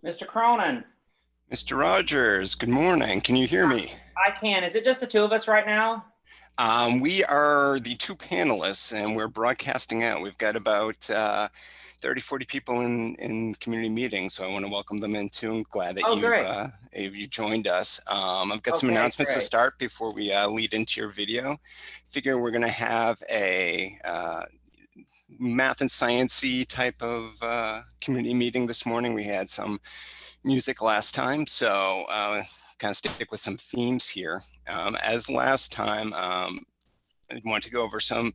Mr. Cronin. Mr. Rogers, good morning. Can you hear me? I can. Is it just the two of us right now? We are the two panelists and we're broadcasting out. We've got about 30, 40 people in community meetings, so I want to welcome them in too. I'm glad that Oh, great. you joined us. I've got some Okay, announcements to great. start before we lead into your video. Figure we're going to have a math and sciencey type of community meeting this morning. We had some music last time, so kind of stick with some themes here. As last time, I want to go over some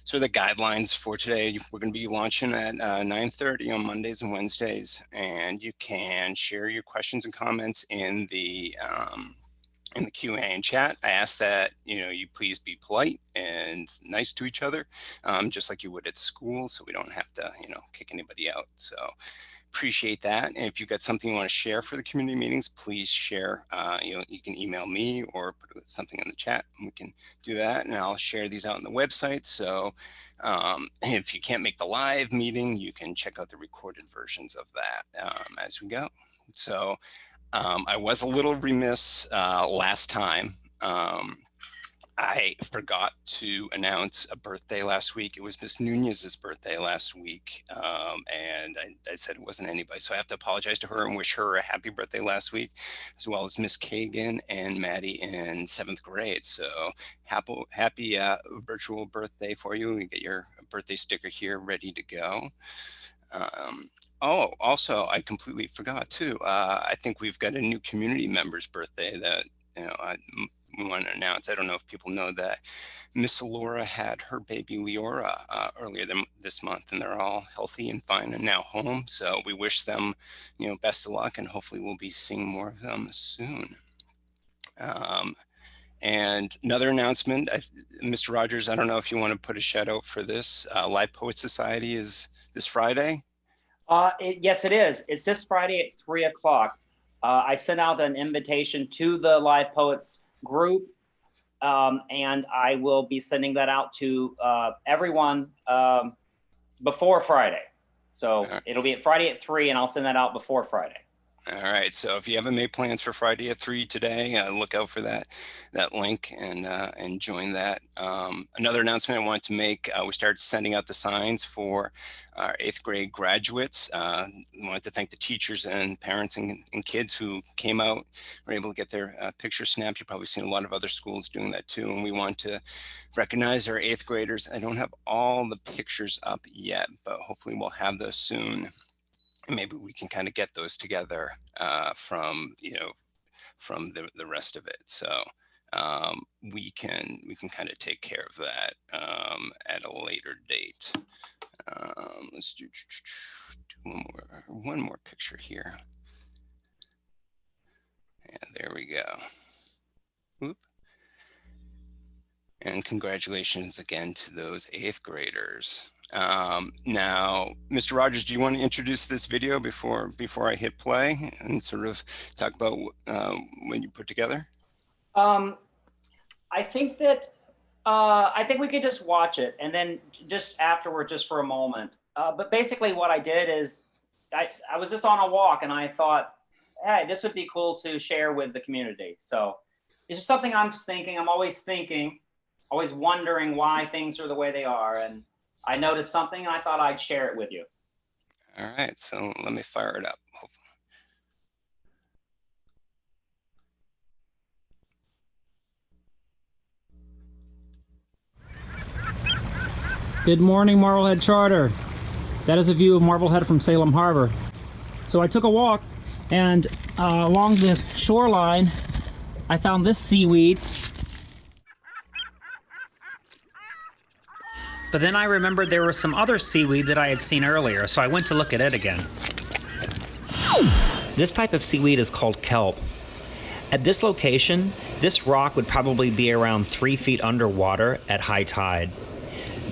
sort of the guidelines for today. We're going to be launching at 9:30 on Mondays and Wednesdays, and you can share your questions and comments in the Q&A and chat. I ask that you please be polite and nice to each other, just like you would at school, so we don't have to kick anybody out. So appreciate that. And if you've got something you want to share for the community meetings, please share. You can email me or put something in the chat and we can do that, and I'll share these out on the website. So if you can't make the live meeting, you can check out the recorded versions of that as we go. So I was a little remiss last time. I forgot to announce a birthday last week. It was Miss Nunez's birthday last week, and I said it wasn't anybody, so I have to apologize to her and wish her a happy birthday last week, as well as Miss Kagan and Maddie in 7th grade. So happy virtual birthday for you. You get your birthday sticker here ready to go. Oh, also, I completely forgot too. I think we've got a new community member's birthday that we want to announce. I don't know if people know that Miss Laura had her baby Leora earlier this month, and they're all healthy and fine and now home. So we wish them, best of luck, and hopefully we'll be seeing more of them soon. And another announcement, Mr. Rogers, I don't know if you want to put a shout out for this. Live Poet Society is this Friday. Yes, it is. It's this Friday at 3 o'clock. I sent out an invitation to the Live Poets group, and I will be sending that out to everyone before Friday. So it'll be Friday at 3, and I'll send that out before Friday. All right, so if you haven't made plans for Friday at 3 today, look out for that link and join that. Another announcement I wanted to make, we started sending out the signs for our 8th grade graduates. We wanted to thank the teachers and parents and kids who came out, were able to get their picture snapped. You've probably seen a lot of other schools doing that too, and we want to recognize our 8th graders. I don't have all the pictures up yet, but hopefully we'll have those soon. Maybe we can kind of get those together from the rest of it. So we can kind of take care of that at a later date. Let's do one more picture here. And there we go. Oop. And congratulations again to those 8th graders. Now, Mr. Rogers, do you want to introduce this video before I hit play and sort of talk about what you put together? I think we could just watch it and then just afterward, just for a moment. But basically what I did is I was just on a walk and I thought, hey, this would be cool to share with the community. So it's just something I'm thinking. I'm always thinking, always wondering why things are the way they are. And I noticed something and I thought I'd share it with you. All right, so let me fire it up. Good morning, Marblehead Charter. That is a view of Marblehead from Salem Harbor. So I took a walk, and along the shoreline, I found this seaweed. But then I remembered there was some other seaweed that I had seen earlier, so I went to look at it again. This type of seaweed is called kelp. At this location, this rock would probably be around 3 feet underwater at high tide.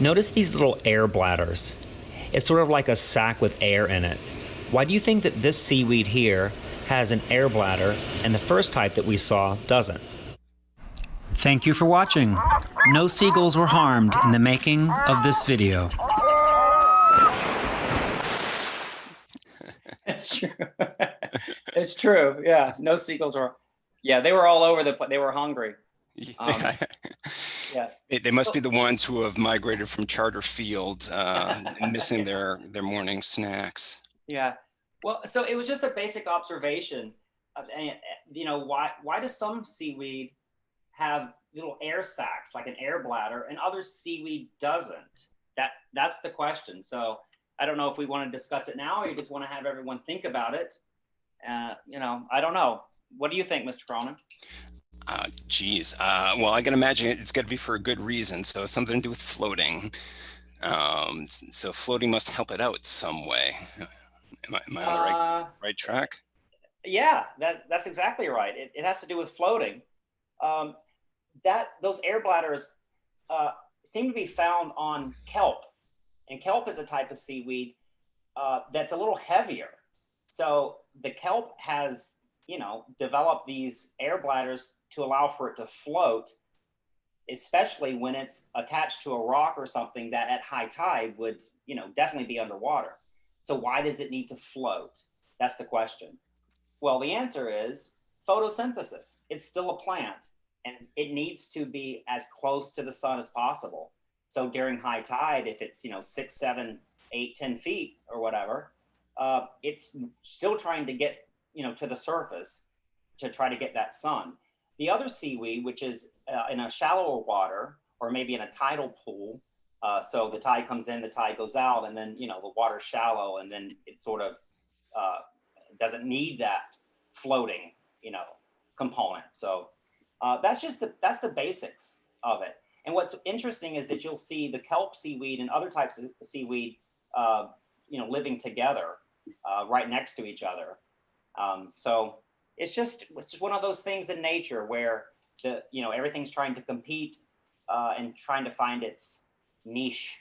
Notice these little air bladders. It's sort of like a sack with air in it. Why do you think that this seaweed here has an air bladder and the first type that we saw doesn't? Thank you for watching. No seagulls were harmed in the making of this video. That's true. It's true. Yeah, no seagulls are. Yeah, they were all over the place. They were hungry. Um, yeah. They must So, be the ones who have migrated from Charter Field, missing their morning snacks. yeah. Well, so it was just a basic observation of, you know, why does some seaweed have little air sacs like an air bladder and other seaweed doesn't? That's the question. So I don't know if we want to discuss it now or you just want to have everyone think about it. You know, I don't know. What do you think, Mr. Cronin? Geez. Well, I can imagine it's got to be for a good reason. So something to do with floating. So floating must help it out some way. Am I on the right track? Yeah, that's exactly right. It has to do with floating. Um, those air bladders seem to be found on kelp, and kelp is a type of seaweed that's a little heavier. So the kelp has, you know, developed these air bladders to allow for it to float, especially when it's attached to a rock or something that at high tide would, you know, definitely be underwater. So why does it need to float? That's the question. Well, the answer is photosynthesis. It's still a plant and it needs to be as close to the sun as possible. So during high tide, if it's, you know, 6, 7, 8, 10 feet or whatever, it's still trying to get, you know, to the surface to try to get that sun. The other seaweed, which is in a shallower water or maybe in a tidal pool, so the tide comes in, the tide goes out, and then, you know, the water's shallow, and then it sort of doesn't need that floating, you know, component. So that's the basics of it. And what's interesting is that you'll see the kelp seaweed and other types of seaweed, you know, living together right next to each other. So it's just one of those things in nature where you know, everything's trying to compete and trying to find its niche.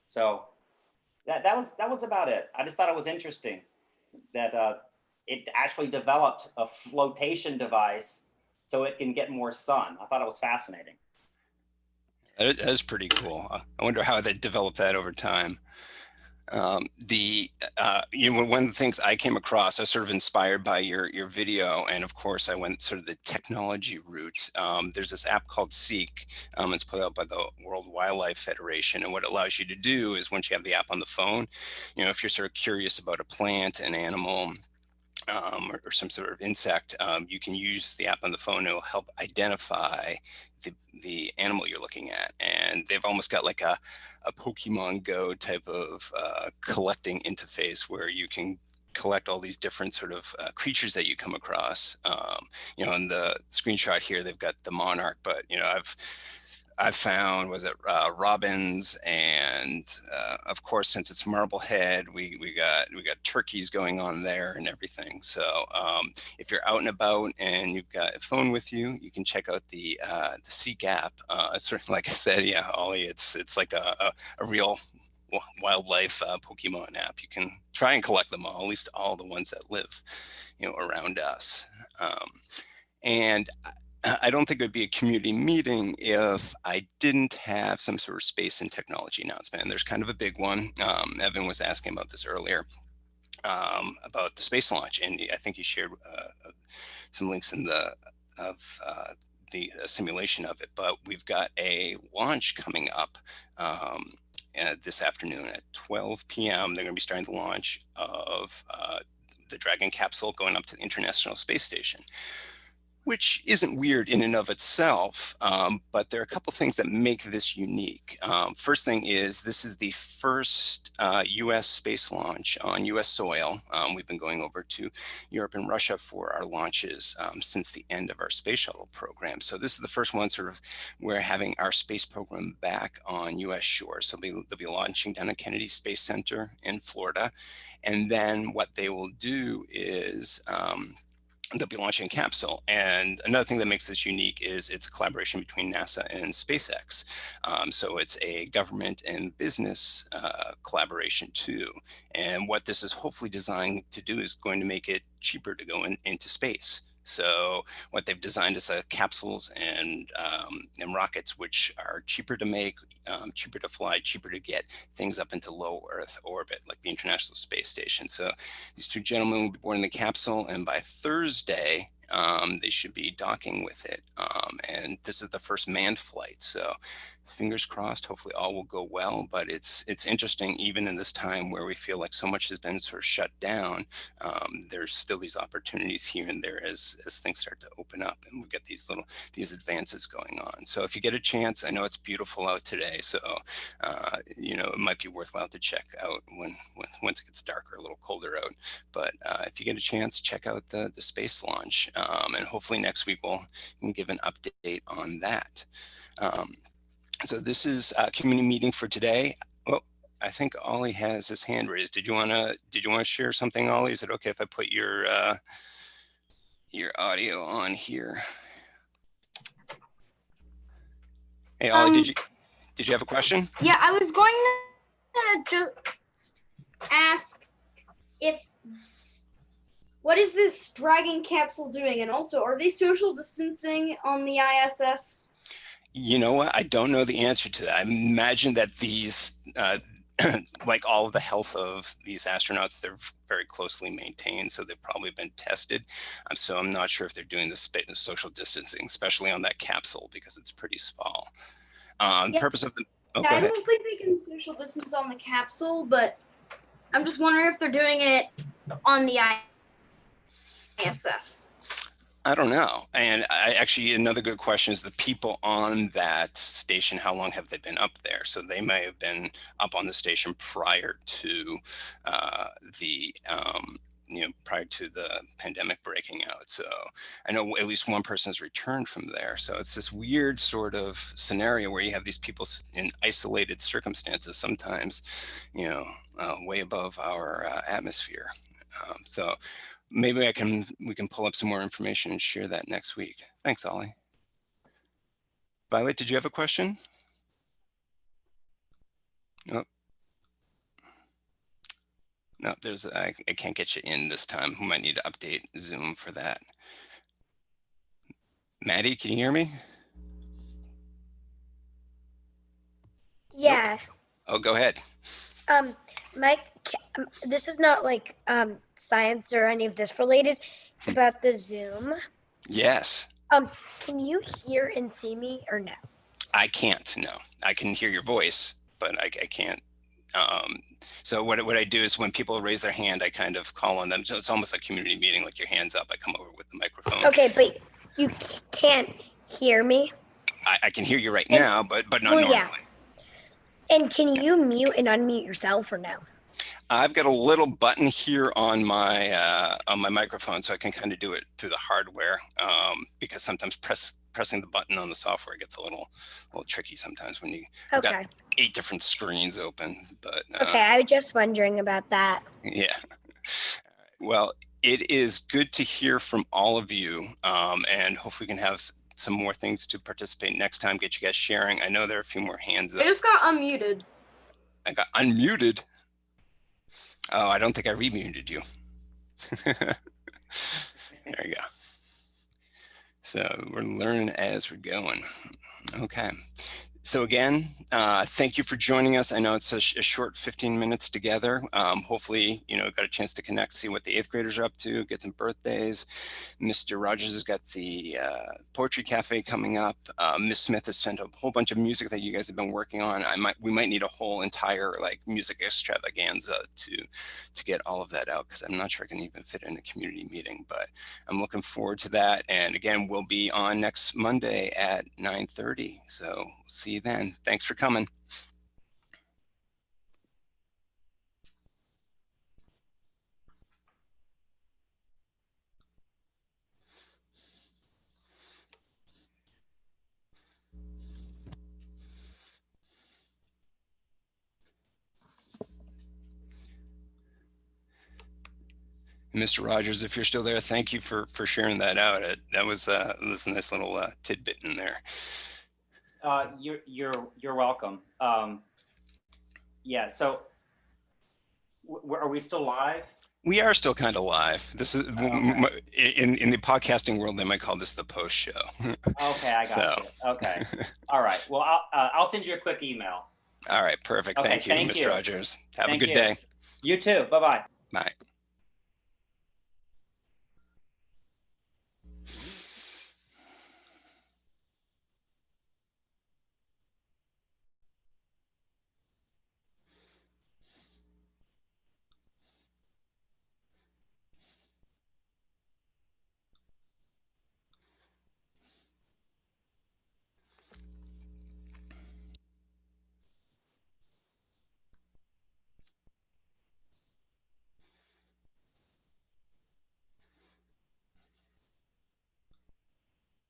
So that was about it. I just thought it was interesting that it actually developed a flotation device so it can get more sun. I thought it was fascinating. That is pretty cool. I wonder how they developed that over time. You know, one of the things I came across, I was sort of inspired by your video, and of course I went sort of the technology route. There's this app called Seek. It's put out by the World Wildlife Federation, and what it allows you to do is once you have the app on the phone, you know, if you're sort of curious about a plant, an animal, or some sort of insect, you can use the app on the phone. It'll help identify the animal you're looking at. And they've almost got like a Pokemon Go type of collecting interface where you can collect all these different sort of creatures that you come across. You know, in the screenshot here, they've got the monarch, but, you know, I've found, was it robins, and of course, since it's Marblehead, we got turkeys going on there and everything. So if you're out and about and you've got a phone with you, you can check out the Seek app. Sort of like I said, yeah, Ollie, it's like a real wildlife Pokemon app. You can try and collect them all, at least all the ones that live, you know, around us. And I don't think it would be a community meeting if I didn't have some sort of space and technology announcement. And there's kind of a big one. Evan was asking about this earlier, about the space launch, and I think he shared some links in the simulation of it. But we've got a launch coming up this afternoon at 12 p.m. They're going to be starting the launch of the Dragon capsule going up to the International Space Station, which isn't weird in and of itself, but there are a couple of things that make this unique. First thing is, this is the first US space launch on US soil. We've been going over to Europe and Russia for our launches since the end of our space shuttle program. So this is the first one sort of we're having our space program back on US shores. So they'll be launching down at Kennedy Space Center in Florida. And then what they will do is, they'll be launching a capsule. And another thing that makes this unique is it's a collaboration between NASA and SpaceX. So it's a government and business collaboration too. And what this is hopefully designed to do is going to make it cheaper to go into space. So what they've designed is capsules and rockets, which are cheaper to make, cheaper to fly, cheaper to get things up into low Earth orbit, like the International Space Station. So these two gentlemen will be boarding the capsule, and by Thursday, they should be docking with it. And this is the first manned flight. So fingers crossed, hopefully all will go well. But it's interesting, even in this time where we feel like so much has been sort of shut down, there's still these opportunities here and there as things start to open up, and we get these advances going on. So if you get a chance, I know it's beautiful out today, so it might be worthwhile to check out once it gets darker, a little colder out. But if you get a chance, check out the space launch, and hopefully next week we'll can give an update on that. So this is a community meeting for today. Oh, I think Ollie has his hand raised. Did you want to share something, Ollie? Is it okay if I put your audio on here? Hey, Ollie, did you have a question? Yeah, I was going to just ask what is this Dragon capsule doing? And also, are they social distancing on the ISS? You know what? I don't know the answer to that. I imagine that these, like all of the health of these astronauts, they're very closely maintained, so they've probably been tested. So I'm not sure if they're doing the social distancing, especially on that capsule, because it's pretty small. Yeah. Purpose of the I don't think they can social distance on the capsule, but I'm just wondering if they're doing it on the ISS. I don't know. And another good question is the people on that station, how long have they been up there? So they may have been up on the station prior to prior to the pandemic breaking out. So I know at least one person has returned from there. So it's this weird sort of scenario where you have these people in isolated circumstances, sometimes, way above our atmosphere. So maybe we can pull up some more information and share that next week. Thanks, Ollie. Violet, did you have a question? Nope. No, I can't get you in this time. We might need to update Zoom for that. Maddie, can you hear me? Yeah. Nope. Oh, go ahead. Mike, this is not like science or any of this related. It's about the Zoom. Yes. Can you hear and see me or no? I can't. No, I can hear your voice, but I can't. So what I do is when people raise their hand, I kind of call on them. So it's almost like community meeting, like your hand's up. I come over with the microphone. Okay, but you can't hear me? I can hear you right now, but not normally. Yeah. And can you mute and unmute yourself or no? I've got a little button here on my microphone, so I can kind of do it through the hardware, because sometimes pressing the button on the software gets a little tricky sometimes when you got 8 different screens open. But okay, I was just wondering about that. Yeah. Well, it is good to hear from all of you, and hopefully we can have some more things to participate next time. Get you guys sharing. I know there are a few more hands up. I just got unmuted. I got unmuted. Oh, I don't think I remuted you. There you go. So we're learning as we're going. Okay. So again, thank you for joining us. I know it's a short 15 minutes together. Hopefully, got a chance to connect, see what the 8th graders are up to, get some birthdays. Mr. Rogers has got the Poetry Cafe coming up. Miss Smith has sent a whole bunch of music that you guys have been working on. We might need a whole entire music extravaganza to get all of that out, because I'm not sure I can even fit in a community meeting, but I'm looking forward to that. And again, we'll be on next Monday at 9:30. So see you then. Thanks for coming. Mr. Rogers, if you're still there, thank you for sharing that out. That was a nice little tidbit in there. You're welcome. Yeah. So, are we still live? We are still kind of live. This is in the podcasting world, they might call this the post show. Okay, I got So. you. Okay. All right. Well, I'll send you a quick email. All right, perfect. Okay, Thank you, thank Mr. you. Rogers. Have Thank a good you. day. You too. Bye-bye. Bye.